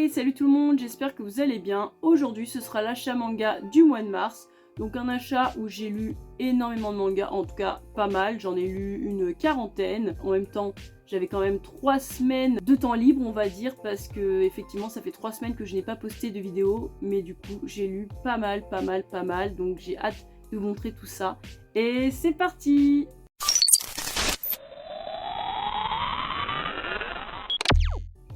Hey, salut tout le monde, j'espère que vous allez bien. Aujourd'hui, ce sera l'achat manga du mois de mars. Donc un achat où j'ai lu énormément de mangas, en tout cas pas mal, j'en ai lu une quarantaine. En même temps, j'avais quand même 3 semaines de temps libre, on va dire, parce que effectivement, ça fait 3 semaines que je n'ai pas posté de vidéo. Mais du coup, j'ai lu pas mal, donc j'ai hâte de vous montrer tout ça. Et c'est parti!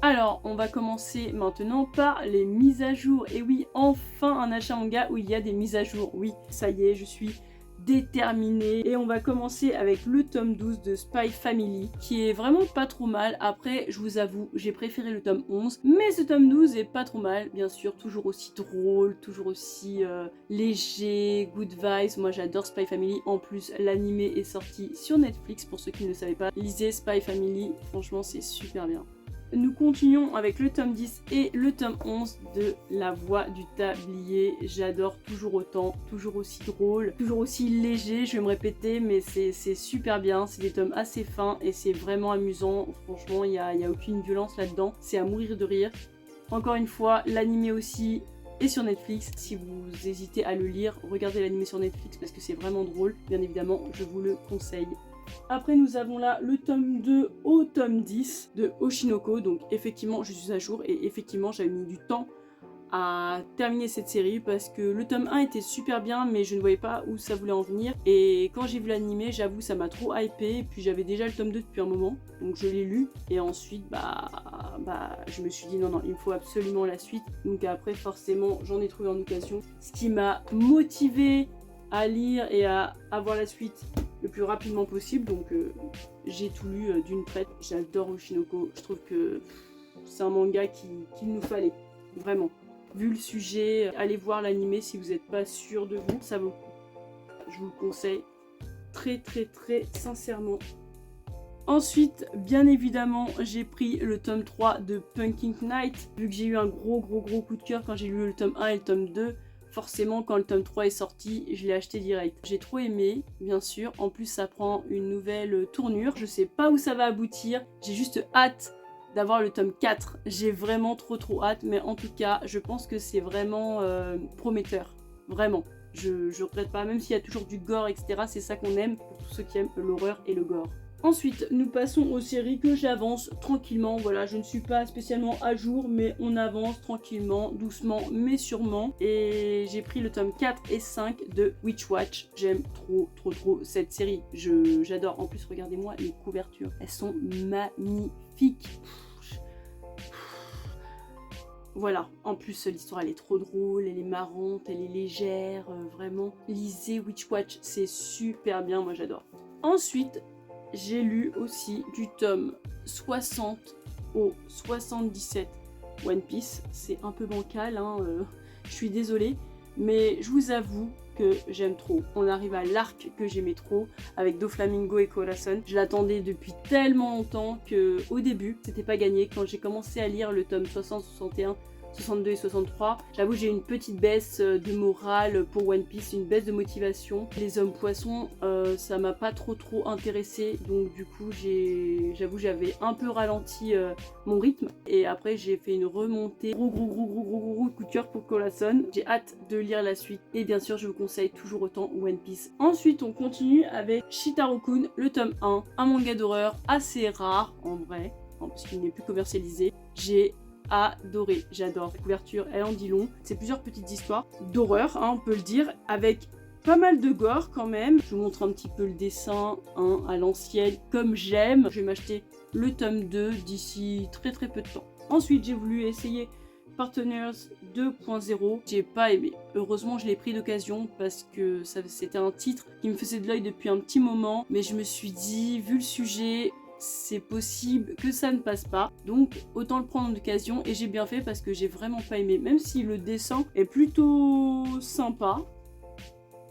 Alors, on va commencer maintenant par les mises à jour. Et oui, enfin un achat manga où il y a des mises à jour. Oui, ça y est, je suis déterminée. Et on va commencer avec le tome 12 de Spy Family, qui est vraiment pas trop mal. Après, je vous avoue, j'ai préféré le tome 11. Mais ce tome 12 est pas trop mal, bien sûr. Toujours aussi drôle, toujours aussi léger, good vibes. Moi, j'adore Spy Family. En plus, l'animé est sorti sur Netflix, pour ceux qui ne le savaient pas. Lisez Spy Family, franchement, c'est super bien. Nous continuons avec le tome 10 et le tome 11 de La Voix du Tablier. J'adore toujours autant, toujours aussi drôle, toujours aussi léger, je vais me répéter, mais c'est super bien. C'est des tomes assez fins et c'est vraiment amusant. Franchement, il n'y a aucune violence là-dedans. C'est à mourir de rire. Encore une fois, l'animé aussi est sur Netflix. Si vous hésitez à le lire, regardez l'animé sur Netflix parce que c'est vraiment drôle. Bien évidemment, je vous le conseille. Après nous avons là le tome 2 au tome 10 de Oshinoko, donc effectivement je suis à jour et effectivement j'avais mis du temps à terminer cette série parce que le tome 1 était super bien mais je ne voyais pas où ça voulait en venir et quand j'ai vu l'animé j'avoue ça m'a trop hypé, puis j'avais déjà le tome 2 depuis un moment donc je l'ai lu et ensuite je me suis dit non il me faut absolument la suite, donc après forcément j'en ai trouvé en occasion, ce qui m'a motivé à lire et à avoir la suite le plus rapidement possible, donc j'ai tout lu d'une traite. J'adore Oshinoko, je trouve que c'est un manga qu'il nous fallait, vraiment. Vu le sujet, allez voir l'animé si vous n'êtes pas sûr de vous, ça vaut le coup. Je vous le conseille très sincèrement. Ensuite, bien évidemment, j'ai pris le tome 3 de Pumpkin Night, vu que j'ai eu un gros coup de cœur quand j'ai lu le tome 1 et le tome 2. Forcément, quand le tome 3 est sorti, je l'ai acheté direct. J'ai trop aimé, bien sûr. En plus, ça prend une nouvelle tournure. Je sais pas où ça va aboutir. J'ai juste hâte d'avoir le tome 4. J'ai vraiment trop hâte. Mais en tout cas, je pense que c'est vraiment prometteur. Vraiment. Je regrette pas. Même s'il y a toujours du gore, etc. C'est ça qu'on aime pour tous ceux qui aiment l'horreur et le gore. Ensuite, nous passons aux séries que j'avance tranquillement. Voilà, je ne suis pas spécialement à jour, mais on avance tranquillement, doucement, mais sûrement. Et j'ai pris le tome 4 et 5 de Witch Watch. J'aime trop cette série. J'adore. En plus, regardez-moi les couvertures. Elles sont magnifiques. Voilà, en plus l'histoire elle est trop drôle, elle est marrante, elle est légère, vraiment. Lisez Witch Watch, c'est super bien, moi j'adore. Ensuite, j'ai lu aussi du tome 60 au 77 One Piece. C'est un peu bancal, hein, je suis désolée, mais je vous avoue que j'aime trop. On arrive à l'arc que j'aimais trop avec Doflamingo et Corazon. Je l'attendais depuis tellement longtemps que au début, c'était pas gagné. Quand j'ai commencé à lire le tome 60, 61, 62 et 63, j'avoue j'ai une petite baisse de morale pour One Piece, une baisse de motivation. Les hommes poissons, ça m'a pas trop intéressé, donc du coup j'avoue j'avais un peu ralenti mon rythme, et après j'ai fait une remontée, gros coup de cœur pour Corazon. J'ai hâte de lire la suite, et bien sûr je vous conseille toujours autant One Piece. Ensuite on continue avec Shitaro-kun, le tome 1, un manga d'horreur assez rare en vrai, parce qu'il n'est plus commercialisé. J'ai adoré, j'adore. La couverture, elle en dit long. C'est plusieurs petites histoires d'horreur, hein, on peut le dire, avec pas mal de gore quand même. Je vous montre un petit peu le dessin à l'ancienne, comme j'aime. Je vais m'acheter le tome 2 d'ici très peu de temps. Ensuite, j'ai voulu essayer Partners 2.0. J'ai pas aimé. Heureusement, je l'ai pris d'occasion parce que c'était un titre qui me faisait de l'œil depuis un petit moment. Mais je me suis dit, vu le sujet, c'est possible que ça ne passe pas, donc autant le prendre en occasion, et j'ai bien fait parce que j'ai vraiment pas aimé, même si le dessin est plutôt sympa.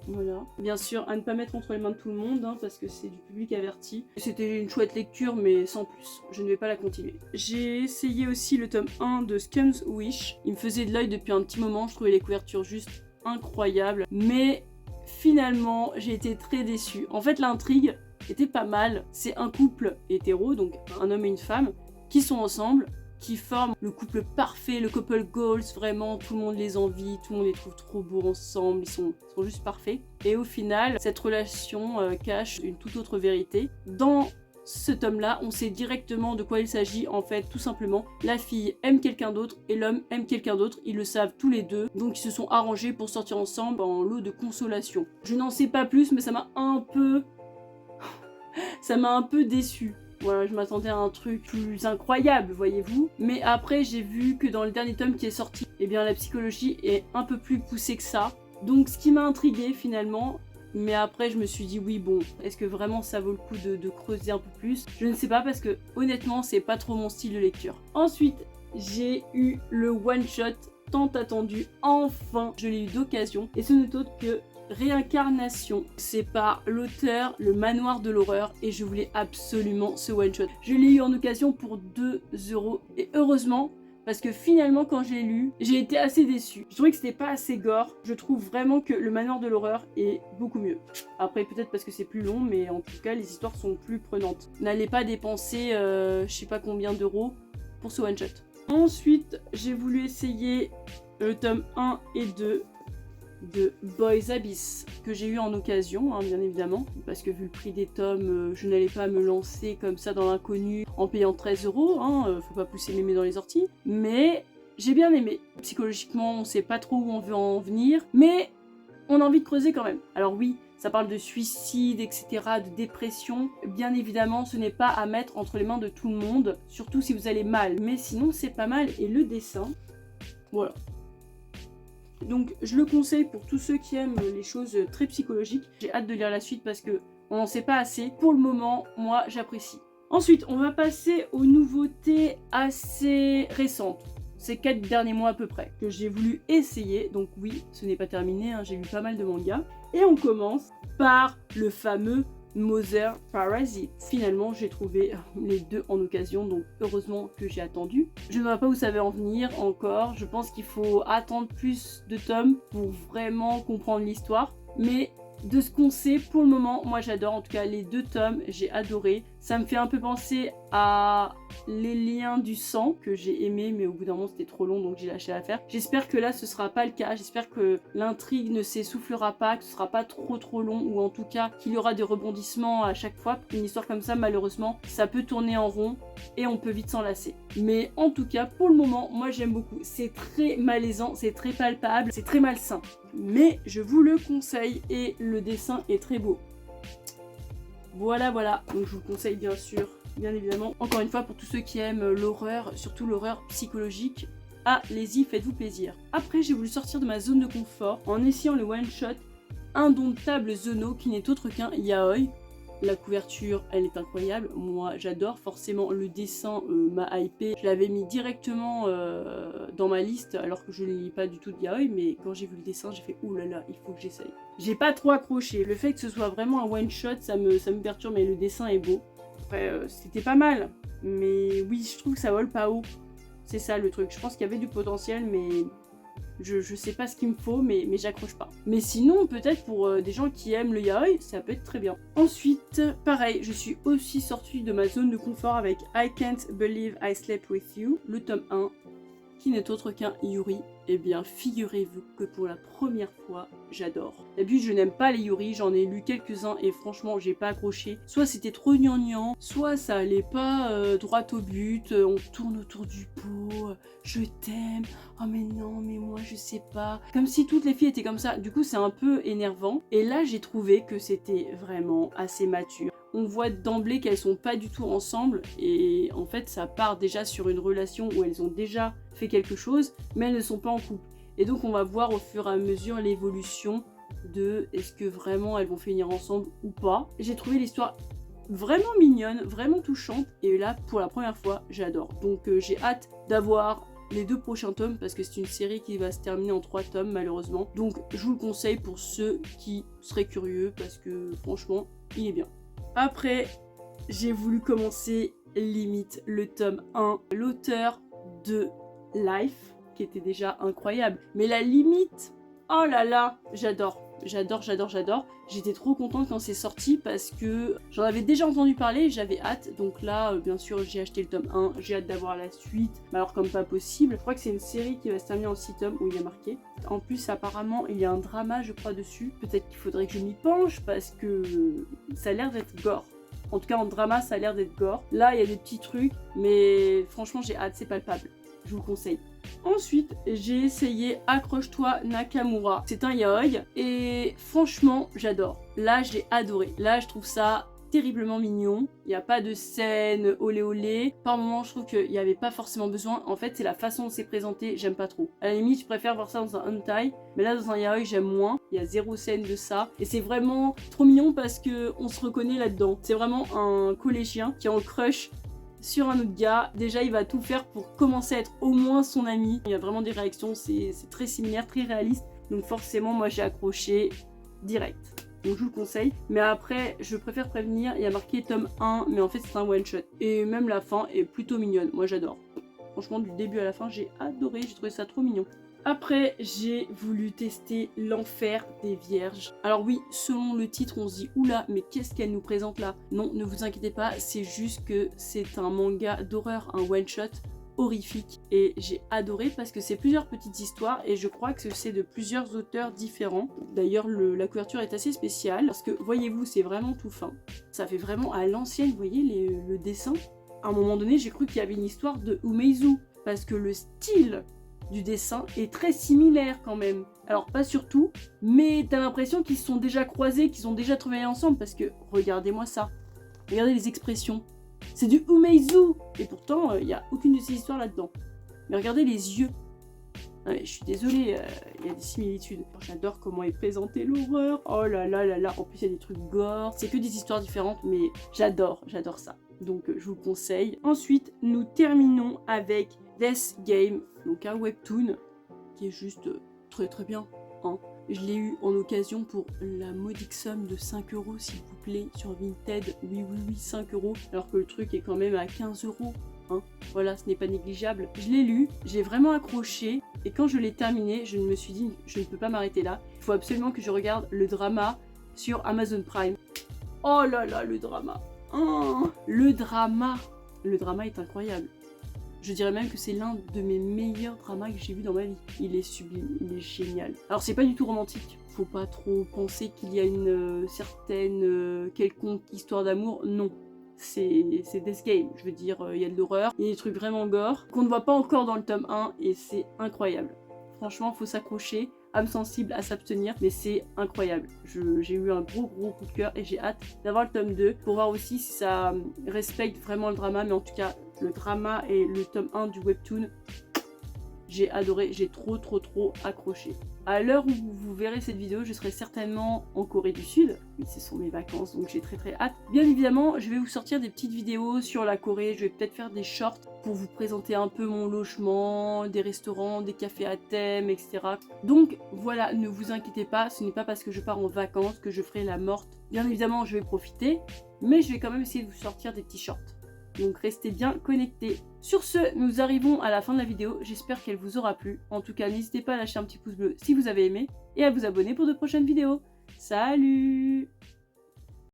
Voilà, bien sûr à ne pas mettre entre les mains de tout le monde, hein, parce que c'est du public averti. C'était une chouette lecture mais sans plus, je ne vais pas la continuer. J'ai essayé aussi le tome 1 de Scum's Wish, il me faisait de l'œil depuis un petit moment, je trouvais les couvertures juste incroyables, mais finalement j'ai été très déçue. En fait l'intrigue était pas mal, c'est un couple hétéro, donc un homme et une femme, qui sont ensemble, qui forment le couple parfait, le couple goals, vraiment tout le monde les envie, tout le monde les trouve trop beaux ensemble, ils sont juste parfaits. Et au final, cette relation cache une toute autre vérité. Dans ce tome-là, on sait directement de quoi il s'agit. En fait, tout simplement, la fille aime quelqu'un d'autre et l'homme aime quelqu'un d'autre. Ils le savent tous les deux, donc ils se sont arrangés pour sortir ensemble en lot de consolation. Je n'en sais pas plus, mais ça m'a un peu déçue. Voilà, je m'attendais à un truc plus incroyable, voyez-vous. Mais après, j'ai vu que dans le dernier tome qui est sorti, eh bien la psychologie est un peu plus poussée que ça. Donc ce qui m'a intriguée finalement. Mais après, je me suis dit, oui, bon, est-ce que vraiment ça vaut le coup de creuser un peu plus? Je ne sais pas parce que honnêtement, c'est pas trop mon style de lecture. Ensuite, j'ai eu le one-shot tant attendu. Enfin, je l'ai eu d'occasion. Et ce n'est autre que Réincarnation. C'est par l'auteur Le Manoir de l'Horreur et je voulais absolument ce one-shot. Je l'ai eu en occasion pour 2 € et heureusement, parce que finalement quand j'ai lu, j'ai été assez déçue. Je trouvais que c'était pas assez gore. Je trouve vraiment que Le Manoir de l'Horreur est beaucoup mieux. Après peut-être parce que c'est plus long, mais en tout cas les histoires sont plus prenantes. N'allez pas dépenser je sais pas combien d'euros pour ce one shot. Ensuite j'ai voulu essayer le tome 1 et 2 de Boys Abyss que j'ai eu en occasion, hein, bien évidemment, parce que vu le prix des tomes, je n'allais pas me lancer comme ça dans l'inconnu en payant 13 €, hein, faut pas pousser mémé dans les orties, mais j'ai bien aimé. Psychologiquement, on sait pas trop où on veut en venir, mais on a envie de creuser quand même. Alors oui, ça parle de suicide, etc., de dépression. Bien évidemment, ce n'est pas à mettre entre les mains de tout le monde, surtout si vous allez mal, mais sinon c'est pas mal, et le dessin, voilà. Donc je le conseille pour tous ceux qui aiment les choses très psychologiques. J'ai hâte de lire la suite parce que on n'en sait pas assez. Pour le moment, moi j'apprécie. Ensuite, on va passer aux nouveautés assez récentes. Ces 4 derniers mois à peu près, que j'ai voulu essayer. Donc oui, ce n'est pas terminé, hein, j'ai lu pas mal de mangas. Et on commence par le fameux Mother Parasite. Finalement, j'ai trouvé les deux en occasion, donc heureusement que j'ai attendu. Je ne vois pas où ça va en venir encore. Je pense qu'il faut attendre plus de tomes pour vraiment comprendre l'histoire. Mais de ce qu'on sait pour le moment, moi j'adore. En tout cas, les 2 tomes, j'ai adoré. Ça me fait un peu penser à Les Liens du Sang que j'ai aimé, mais au bout d'un moment c'était trop long donc j'ai lâché l'affaire. J'espère que là ce sera pas le cas, j'espère que l'intrigue ne s'essoufflera pas, que ce sera pas trop long ou en tout cas qu'il y aura des rebondissements à chaque fois. Une histoire comme ça malheureusement ça peut tourner en rond et on peut vite s'en lasser. Mais en tout cas pour le moment moi j'aime beaucoup, c'est très malaisant, c'est très palpable, c'est très malsain. Mais je vous le conseille et le dessin est très beau. Voilà, donc je vous conseille bien sûr, bien évidemment. Encore une fois, pour tous ceux qui aiment l'horreur, surtout l'horreur psychologique, allez-y, faites-vous plaisir. Après, j'ai voulu sortir de ma zone de confort en essayant le one-shot Indomptable Zono, qui n'est autre qu'un yaoi. La couverture, elle est incroyable, moi j'adore, forcément le dessin m'a hypé. Je l'avais mis directement dans ma liste alors que je ne lis pas du tout de yaoi, mais quand j'ai vu le dessin, j'ai fait oulala, il faut que j'essaye. J'ai pas trop accroché, le fait que ce soit vraiment un one shot, ça me perturbe, mais le dessin est beau. Après, c'était pas mal, mais oui, je trouve que ça vole pas haut. C'est ça le truc, je pense qu'il y avait du potentiel, mais je sais pas ce qu'il me faut, mais j'accroche pas. Mais sinon, peut-être pour des gens qui aiment le yaoi, ça peut être très bien. Ensuite, pareil, je suis aussi sortie de ma zone de confort avec I Can't Believe I Slept With You, le tome 1, qui n'est autre qu'un Yuri. Eh bien, figurez-vous que pour la première fois, j'adore. D'habitude, je n'aime pas les Yuri, j'en ai lu quelques-uns et franchement, j'ai pas accroché. Soit c'était trop gnangnan, soit ça allait pas droit au but, on tourne autour du pot, je t'aime, oh mais non, mais moi je sais pas. Comme si toutes les filles étaient comme ça, du coup c'est un peu énervant. Et là, j'ai trouvé que c'était vraiment assez mature. On voit d'emblée qu'elles sont pas du tout ensemble et en fait ça part déjà sur une relation où elles ont déjà fait quelque chose mais elles ne sont pas en couple. Et donc on va voir au fur et à mesure l'évolution de est-ce que vraiment elles vont finir ensemble ou pas. J'ai trouvé l'histoire vraiment mignonne, vraiment touchante et là pour la première fois j'adore. Donc j'ai hâte d'avoir les 2 prochains tomes parce que c'est une série qui va se terminer en 3 tomes malheureusement. Donc je vous le conseille pour ceux qui seraient curieux parce que franchement il est bien. Après, j'ai voulu commencer limite le tome 1, l'auteur de Life, qui était déjà incroyable. Mais la limite Oh là là, j'adore. J'adore. J'étais trop contente quand c'est sorti parce que j'en avais déjà entendu parler, j'avais hâte. Donc là, bien sûr, j'ai acheté le tome 1, j'ai hâte d'avoir la suite. Mais alors comme pas possible, je crois que c'est une série qui va se terminer en 6 tomes où il y a marqué. En plus, apparemment, il y a un drama, je crois, dessus. Peut-être qu'il faudrait que je m'y penche parce que ça a l'air d'être gore. En tout cas, en drama, ça a l'air d'être gore. Là, il y a des petits trucs, mais franchement, j'ai hâte, c'est palpable. Je vous le conseille. Ensuite, j'ai essayé Accroche-toi Nakamura. C'est un yaoi et franchement, j'adore. Là, j'ai adoré. Là, je trouve ça terriblement mignon. Il n'y a pas de scène olé olé. Par moments, je trouve qu'il n'y avait pas forcément besoin. En fait, c'est la façon dont c'est présenté, j'aime pas trop. À la limite, je préfère voir ça dans un hentai, mais là, dans un yaoi, j'aime moins. Il y a 0 scène de ça. Et c'est vraiment trop mignon parce qu'on se reconnaît là-dedans. C'est vraiment un collégien qui est en crush sur un autre gars. Déjà, il va tout faire pour commencer à être au moins son ami. Il y a vraiment des réactions, c'est très similaire, très réaliste. Donc forcément, moi, j'ai accroché direct. Donc je vous le conseille. Mais après, je préfère prévenir, il y a marqué tome 1, mais en fait, c'est un one-shot. Et même la fin est plutôt mignonne. Moi, j'adore. Franchement, du début à la fin, j'ai adoré. J'ai trouvé ça trop mignon. Après, j'ai voulu tester l'enfer des vierges. Alors oui, selon le titre, on se dit oula, mais qu'est-ce qu'elle nous présente là? Non, ne vous inquiétez pas, c'est juste que c'est un manga d'horreur, un one-shot horrifique. Et j'ai adoré parce que c'est plusieurs petites histoires et je crois que c'est de plusieurs auteurs différents. D'ailleurs, la couverture est assez spéciale parce que, voyez-vous, c'est vraiment tout fin. Ça fait vraiment à l'ancienne, vous voyez, le dessin. À un moment donné, j'ai cru qu'il y avait une histoire de Umeizu parce que le style du dessin est très similaire quand même. Alors pas surtout, mais t'as l'impression qu'ils se sont déjà croisés, qu'ils ont déjà travaillé ensemble parce que regardez-moi ça. Regardez les expressions. C'est du Umeizu. Et pourtant, il n'y a aucune de ces histoires là-dedans. Mais regardez les yeux. Non, mais je suis désolée, il y a des similitudes. J'adore comment est présentée l'horreur. Oh là là là là. En plus, il y a des trucs gore. C'est que des histoires différentes, mais j'adore ça. Donc, je vous conseille. Ensuite, nous terminons avec Death Game, donc un webtoon qui est juste très très bien. Hein. Je l'ai eu en occasion pour la modique somme de 5 € s'il vous plaît sur Vinted. Oui, 5 €, alors que le truc est quand même à 15 €. Hein. Voilà, ce n'est pas négligeable. Je l'ai lu, j'ai vraiment accroché et quand je l'ai terminé, je me suis dit je ne peux pas m'arrêter là. Il faut absolument que je regarde le drama sur Amazon Prime. Oh là là, le drama. Oh, le drama est incroyable. Je dirais même que c'est l'un de mes meilleurs dramas que j'ai vu dans ma vie. Il est sublime, il est génial. Alors c'est pas du tout romantique. Faut pas trop penser qu'il y a une certaine quelconque histoire d'amour. Non. C'est Death Game. Je veux dire, il y a de l'horreur, il y a des trucs vraiment gore qu'on ne voit pas encore dans le tome 1 et c'est incroyable. Franchement, faut s'accrocher, âme sensible à s'abstenir, mais c'est incroyable. J'ai eu un gros coup de cœur et j'ai hâte d'avoir le tome 2 pour voir aussi si ça respecte vraiment le drama, mais en tout cas, le drama et le tome 1 du webtoon, j'ai adoré, j'ai trop accroché. À l'heure où vous verrez cette vidéo, je serai certainement en Corée du Sud. Oui, ce sont mes vacances, donc j'ai très hâte. Bien évidemment, je vais vous sortir des petites vidéos sur la Corée. Je vais peut-être faire des shorts pour vous présenter un peu mon logement, des restaurants, des cafés à thème, etc. Donc voilà, ne vous inquiétez pas, ce n'est pas parce que je pars en vacances que je ferai la morte. Bien évidemment, je vais profiter, mais je vais quand même essayer de vous sortir des petits shorts. Donc restez bien connectés. Sur ce, nous arrivons à la fin de la vidéo. J'espère qu'elle vous aura plu. En tout cas, n'hésitez pas à lâcher un petit pouce bleu si vous avez aimé et à vous abonner pour de prochaines vidéos. Salut!